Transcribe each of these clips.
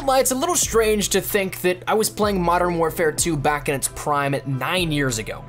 won't lie, it's a little strange to think that I was playing Modern Warfare 2 back in its prime at 9 years ago.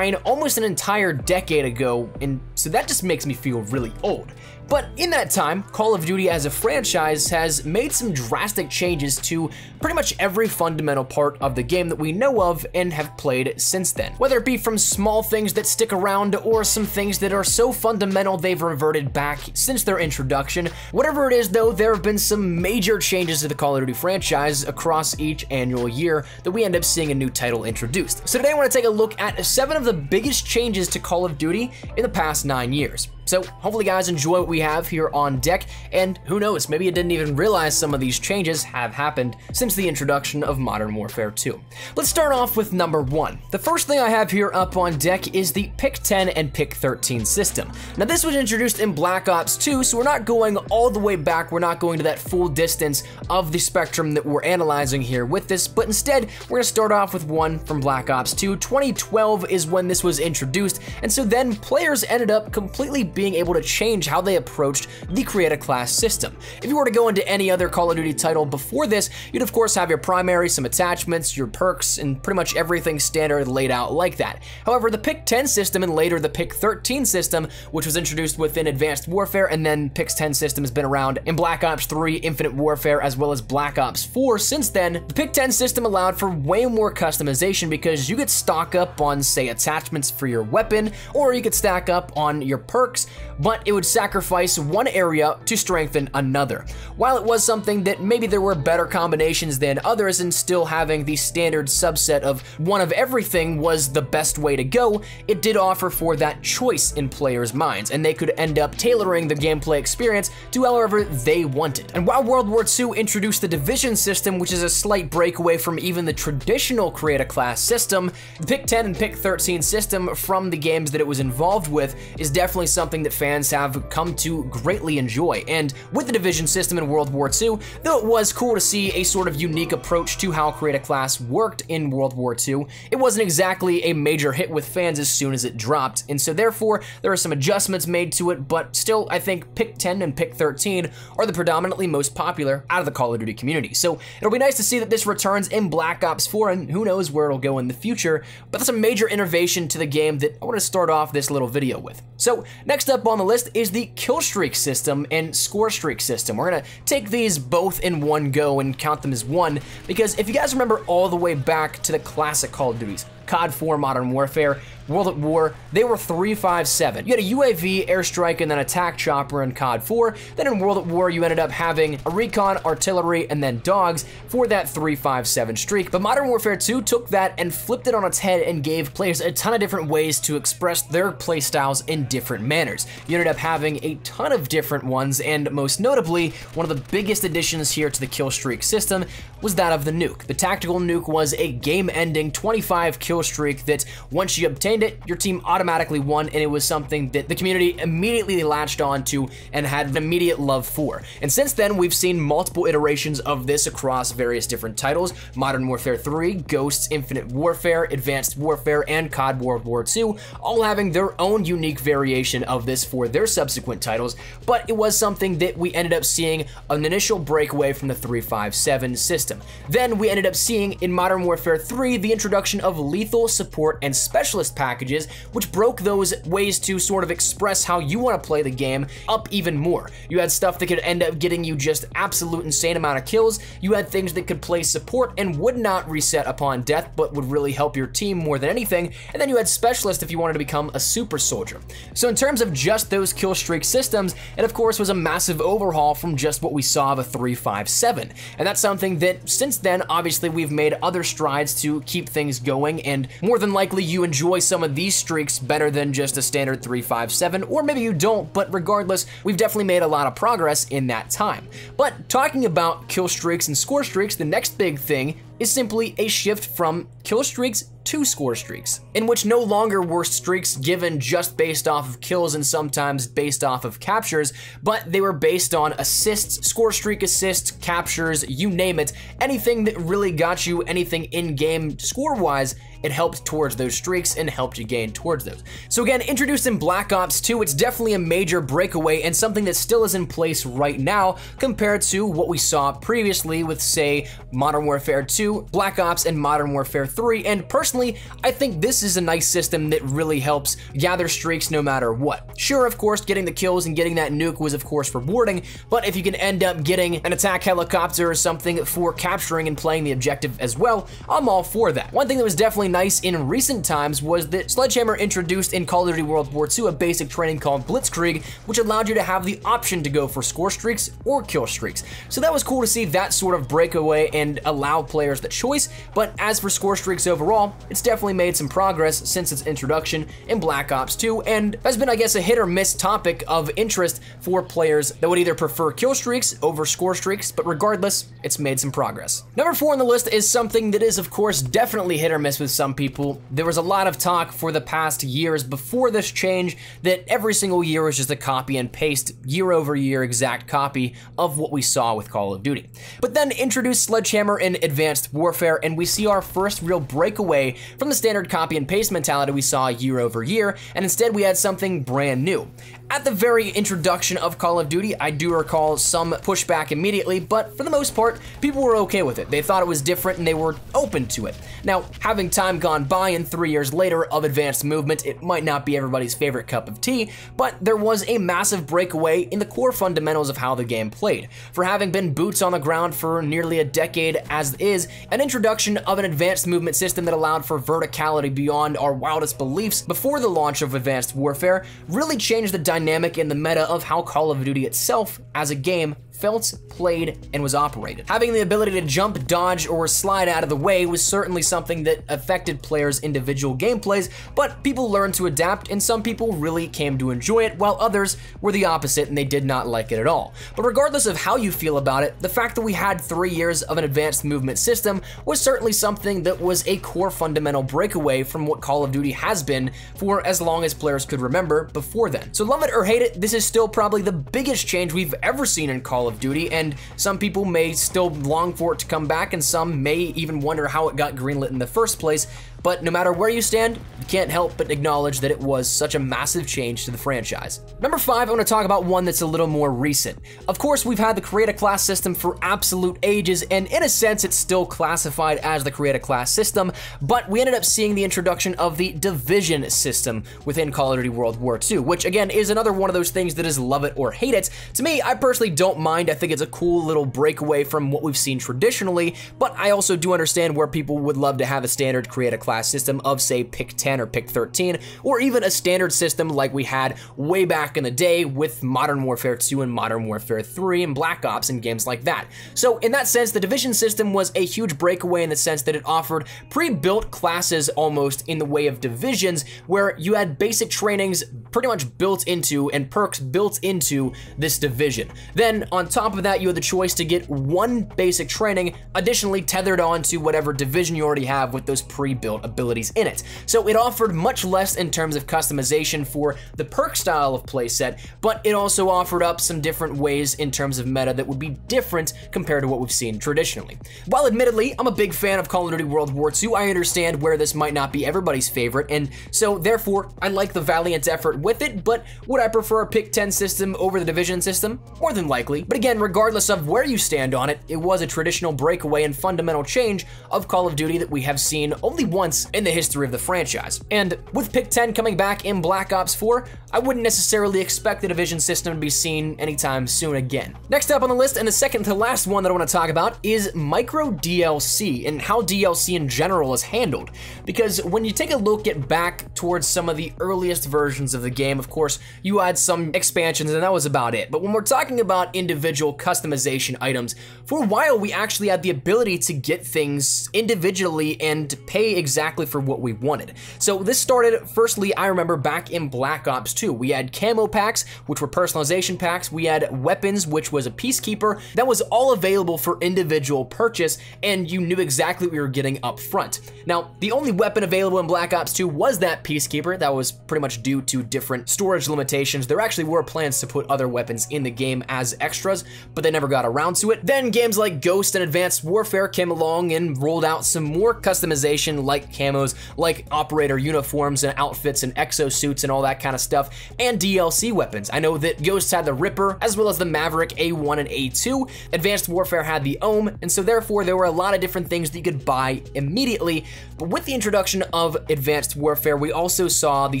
Almost an entire decade ago, and so that just makes me feel really old. But in that time, Call of Duty as a franchise has made some drastic changes to pretty much every fundamental part of the game that we know of and have played since then. Whether it be from small things that stick around or some things that are so fundamental they've reverted back since their introduction. Whatever it is though, there have been some major changes to the Call of Duty franchise across each annual year that we end up seeing a new title introduced. So today I want to take a look at 7 of the biggest changes to Call of Duty in the past 9 years. So hopefully guys enjoy what we have here on deck, and who knows, maybe you didn't even realize some of these changes have happened since the introduction of Modern Warfare 2. Let's start off with number 1. The first thing I have here up on deck is the Pick 10 and Pick 13 system. Now this was introduced in Black Ops 2, so we're not going all the way back, we're not going to that full distance of the spectrum that we're analyzing here with this, but instead we're going to start off with one from Black Ops 2. 2012 is when this was introduced, and so then players ended up completely being able to change how they approached the create a class system. If you were to go into any other Call of Duty title before this, you'd of course have your primary, some attachments, your perks, and pretty much everything standard laid out like that. However, the Pick 10 system and later the Pick 13 system, which was introduced within Advanced Warfare, and then Pick 10 system has been around in Black Ops 3, Infinite Warfare, as well as Black Ops 4 since then, the Pick 10 system allowed for way more customization because you could stock up on, say, attachments for your weapon, or you could stack up on your perks, but it would sacrifice one area to strengthen another. While it was something that maybe there were better combinations than others, and still having the standard subset of one of everything was the best way to go, it did offer for that choice in players' minds, and they could end up tailoring the gameplay experience to however they wanted. And while World War II introduced the Division system, which is a slight breakaway from even the traditional create a class system, the Pick 10 and Pick 13 system from the games that it was involved with is definitely something that fans have come to greatly enjoy. And with the Division system in World War II, though it was cool to see a sort of unique approach to how create a class worked in World War II, it wasn't exactly a major hit with fans as soon as it dropped, and so therefore there are some adjustments made to it, but still I think Pick 10 and Pick 13 are the predominantly most popular out of the Call of Duty community. So it'll be nice to see that this returns in Black Ops 4, and who knows where it'll go in the future, but that's a major innovation to the game that I want to start off this little video with. So next up on the list is the kill streak system and score streak system. We're gonna take these both in one go and count them as one, because if you guys remember all the way back to the classic Call of Duties, COD 4, Modern Warfare, World at War, they were 3-5-7. You had a UAV, airstrike, and then attack chopper in COD 4. Then in World at War, you ended up having a recon, artillery, and then dogs for that 3-5-7 streak. But Modern Warfare 2 took that and flipped it on its head and gave players a ton of different ways to express their playstyles in different manners. You ended up having a ton of different ones, and most notably, one of the biggest additions here to the kill streak system was that of the nuke. The tactical nuke was a game-ending 25 kill streak that once you obtained it, your team automatically won, and it was something that the community immediately latched on to and had an immediate love for. And since then, we've seen multiple iterations of this across various different titles: Modern Warfare 3, Ghosts, Infinite Warfare, Advanced Warfare, and COD World War II, all having their own unique variation of this for their subsequent titles, but it was something that we ended up seeing an initial breakaway from the 3-5-7 system. Then we ended up seeing in Modern Warfare 3 the introduction of lethal, support, and specialist packages, which broke those ways to sort of express how you want to play the game up even more. You had stuff that could end up getting you just absolute insane amount of kills. You had things that could play support and would not reset upon death, but would really help your team more than anything. And then you had specialist if you wanted to become a super soldier. So in terms of just those kill streak systems, it of course was a massive overhaul from just what we saw of a 3-5-7. And that's something that since then, obviously we've made other strides to keep things going, and more than likely you enjoy some of these streaks better than just a standard 3-5-7, or maybe you don't, but regardless, we've definitely made a lot of progress in that time. But talking about kill streaks and score streaks, the next big thing is simply a shift from kill streaks two score streaks, in which no longer were streaks given just based off of kills and sometimes based off of captures, but they were based on assists, score streak assists, captures, you name it, anything that really got you anything in-game score-wise, it helped towards those streaks and helped you gain towards those. So again, introduced in Black Ops 2, it's definitely a major breakaway and something that still is in place right now compared to what we saw previously with, say, Modern Warfare 2, Black Ops, and Modern Warfare 3, and personally, I think this is a nice system that really helps gather streaks no matter what. Sure, of course, getting the kills and getting that nuke was of course rewarding, but if you can end up getting an attack helicopter or something for capturing and playing the objective as well, I'm all for that. One thing that was definitely nice in recent times was that Sledgehammer introduced in Call of Duty World War II a basic training called Blitzkrieg, which allowed you to have the option to go for score streaks or kill streaks. So that was cool to see that sort of breakaway and allow players the choice, but as for score streaks overall, it's definitely made some progress since its introduction in Black Ops 2 and has been, I guess, a hit or miss topic of interest for players that would either prefer kill streaks over score streaks, but regardless, it's made some progress. Number 4 on the list is something that is, of course, definitely hit or miss with some people. There was a lot of talk for the past years before this change that every single year was just a copy and paste, year over year exact copy of what we saw with Call of Duty. But then introduced Sledgehammer in Advanced Warfare and we see our first real breakaway from the standard copy and paste mentality we saw year over year, and instead we had something brand new. At the very introduction of Call of Duty, I do recall some pushback immediately, but for the most part, people were okay with it. They thought it was different and they were open to it. Now, having time gone by and 3 years later of advanced movement, it might not be everybody's favorite cup of tea, but there was a massive breakaway in the core fundamentals of how the game played. For having been boots on the ground for nearly a decade as is, an introduction of an advanced movement system that allowed for verticality beyond our wildest beliefs before the launch of Advanced Warfare really changed the dynamic in the meta of how Call of Duty itself as a game felt, played, and was operated. Having the ability to jump, dodge, or slide out of the way was certainly something that affected players' individual gameplays, but people learned to adapt, and some people really came to enjoy it, while others were the opposite and they did not like it at all. But regardless of how you feel about it, the fact that we had 3 years of an advanced movement system was certainly something that was a core fundamental breakaway from what Call of Duty has been for as long as players could remember before then. So love it or hate it, this is still probably the biggest change we've ever seen in Call of Duty, and some people may still long for it to come back, and some may even wonder how it got greenlit in the first place. But no matter where you stand, you can't help but acknowledge that it was such a massive change to the franchise. Number 5, I want to talk about one that's a little more recent. Of course, we've had the Create a Class system for absolute ages, and in a sense, it's still classified as the Create a Class system, but we ended up seeing the introduction of the Division system within Call of Duty World War II, which again is another one of those things that is love it or hate it. To me, I personally don't mind. I think it's a cool little breakaway from what we've seen traditionally, but I also do understand where people would love to have a standard Create a Class system of, say, Pick 10 or Pick 13, or even a standard system like we had way back in the day with Modern Warfare 2 and Modern Warfare 3 and Black Ops and games like that. So in that sense, the Division system was a huge breakaway in the sense that it offered pre-built classes almost in the way of divisions, where you had basic trainings pretty much built into and perks built into this division. Then on top of that, you had the choice to get one basic training additionally tethered on to whatever division you already have with those pre-built abilities in it. So it offered much less in terms of customization for the perk style of playset, but it also offered up some different ways in terms of meta that would be different compared to what we've seen traditionally. While admittedly, I'm a big fan of Call of Duty World War II, I understand where this might not be everybody's favorite, and so therefore, I like the valiant effort with it, but would I prefer a Pick 10 system over the Division system? More than likely. But again, regardless of where you stand on it, it was a traditional breakaway and fundamental change of Call of Duty that we have seen only once in the history of the franchise. And with Pick 10 coming back in Black Ops 4, I wouldn't necessarily expect the Division system to be seen anytime soon again. Next up on the list, and the second to last one that I want to talk about, is micro DLC and how DLC in general is handled. Because when you take a look back towards some of the earliest versions of the game. Of course, you had some expansions and that was about it. But when we're talking about individual customization items, for a while we actually had the ability to get things individually and pay exactly for what we wanted. So this started, firstly, I remember back in Black Ops 2, we had camo packs, which were personalization packs. We had weapons, which was a Peacekeeper. That was all available for individual purchase, and you knew exactly what you were getting up front. Now, the only weapon available in Black Ops 2 was that Peacekeeper. That was pretty much due to different storage limitations. There actually were plans to put other weapons in the game as extras, but they never got around to it. Then games like Ghost and Advanced Warfare came along and rolled out some more customization like camos, like operator uniforms and outfits and exosuits and all that kind of stuff, and DLC weapons. I know that Ghost had the Ripper as well as the Maverick A1 and A2. Advanced Warfare had the Ohm, and so therefore there were a lot of different things that you could buy immediately. But with the introduction of Advanced Warfare, we also saw the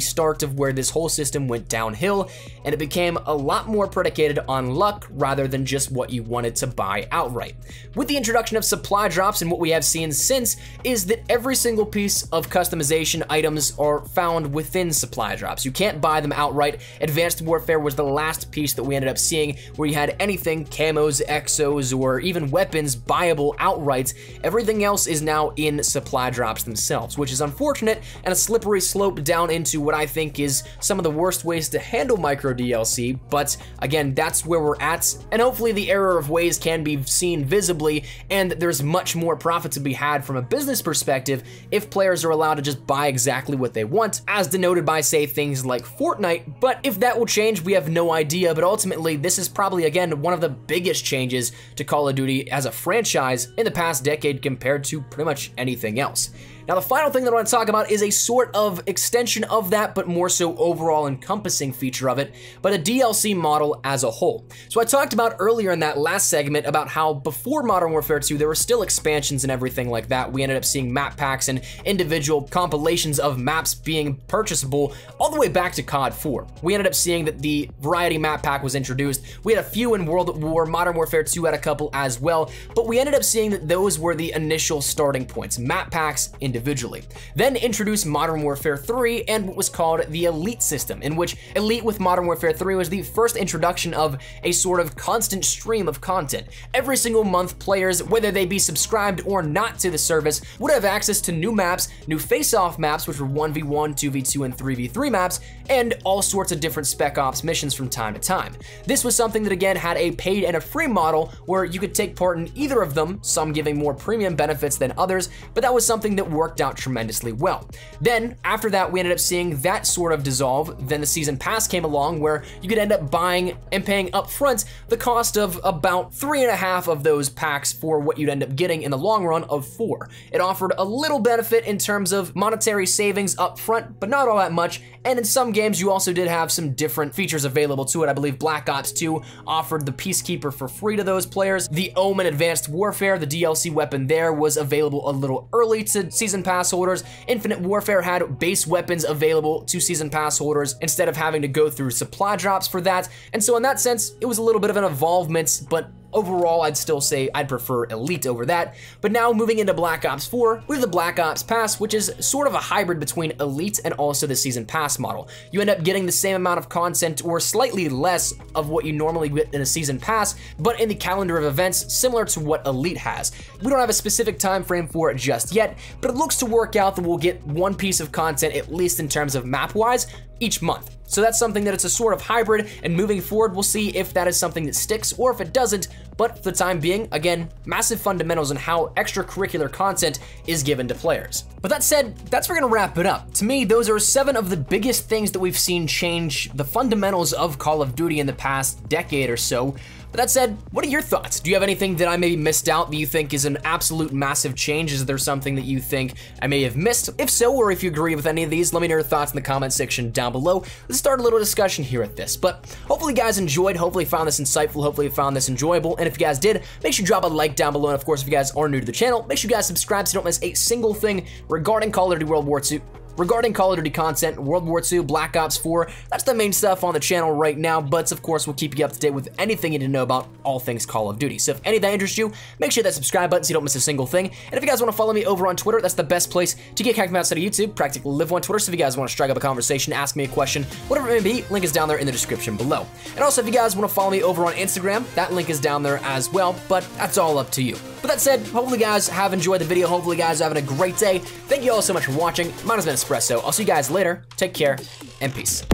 start of where this whole system went downhill, and it became a lot more predicated on luck rather than just what you wanted to buy outright. With the introduction of supply drops, and what we have seen since is that every single piece of customization items are found within supply drops. You can't buy them outright. Advanced Warfare was the last piece that we ended up seeing where you had anything, camos, exos, or even weapons buyable outright. Everything else is now in supply drops themselves, which is unfortunate and a slippery slope down into what I think is some of the worst ways to handle micro DLC, but again, that's where we're at, and hopefully the error of ways can be seen visibly, and there's much more profit to be had from a business perspective if players are allowed to just buy exactly what they want, as denoted by, say, things like Fortnite. But if that will change, we have no idea, but ultimately, this is probably, again, one of the biggest changes to Call of Duty as a franchise in the past decade compared to pretty much anything else. Now, the final thing that I want to talk about is a sort of extension of that, but more so overall encompassing feature of it, but a DLC model as a whole. So I talked about earlier in that last segment about how before Modern Warfare 2, there were still expansions and everything like that. We ended up seeing map packs and individual compilations of maps being purchasable all the way back to COD 4. We ended up seeing that the Variety map pack was introduced. We had a few in World at War, Modern Warfare 2 had a couple as well, but we ended up seeing that those were the initial starting points, map packs individually. Then introduced Modern Warfare 3 and what was called the Elite system, in which Elite with Modern Warfare 3 was the first introduction of a sort of constant stream of content. Every single month, players, whether they be subscribed or not to the service, would have access to new maps, new face-off maps, which were 1v1, 2v2, and 3v3 maps, and all sorts of different Spec Ops missions from time to time. This was something that again had a paid and a free model where you could take part in either of them, some giving more premium benefits than others, but that was something that worked out tremendously well. Then after that, we ended up seeing that sort of dissolve. Then the season pass came along where you could end up buying and paying upfront the cost of about 3.5 of those packs for what you'd end up getting in the long run of 4. It offered a little benefit in terms of monetary savings up front, but not all that much. And in some games, you also did have some different features available to it. I believe Black Ops 2 offered the Peacekeeper for free to those players. The Ohm and Advanced Warfare, the DLC weapon there, was available a little early to season pass holders. Infinite Warfare had base weapons available to season pass holders instead of having to go through supply drops for that. And so in that sense, it was a little bit of an evolvement, but overall, I'd still say I'd prefer Elite over that. But now moving into Black Ops 4, we have the Black Ops Pass, which is sort of a hybrid between Elite and also the Season Pass model. You end up getting the same amount of content or slightly less of what you normally get in a Season Pass, but in the calendar of events similar to what Elite has. We don't have a specific time frame for it just yet, but it looks to work out that we'll get one piece of content, at least in terms of map-wise, each month. So that's something that it's a sort of hybrid, and moving forward, we'll see if that is something that sticks or if it doesn't. But for the time being, again, massive fundamentals in how extracurricular content is given to players. But that said, that's where we're gonna wrap it up. To me, those are 7 of the biggest things that we've seen change the fundamentals of Call of Duty in the past decade or so. But that said, what are your thoughts? Do you have anything that I maybe missed out that you think is an absolute massive change? Is there something that you think I may have missed? If so, or if you agree with any of these, let me know your thoughts in the comment section down below. Let's start a little discussion here at this. But hopefully you guys enjoyed, hopefully you found this insightful, hopefully you found this enjoyable. And if you guys did, make sure you drop a like down below. And of course, if you guys are new to the channel, make sure you guys subscribe so you don't miss a single thing regarding Call of Duty World War II. regarding Call of Duty content, World War II, Black Ops 4, that's the main stuff on the channel right now, but of course we'll keep you up to date with anything you need to know about all things Call of Duty. So if any of that interests you, make sure that subscribe button so you don't miss a single thing. And if you guys want to follow me over on Twitter, that's the best place to get connected outside of YouTube. Practically live on Twitter, so if you guys want to strike up a conversation, ask me a question, whatever it may be, link is down there in the description below. And also if you guys want to follow me over on Instagram, that link is down there as well, but that's all up to you. But that said, hopefully you guys have enjoyed the video, hopefully you guys are having a great day. Thank you all so much for watching. Mine has been Espresso. I'll see you guys later. Take care and peace.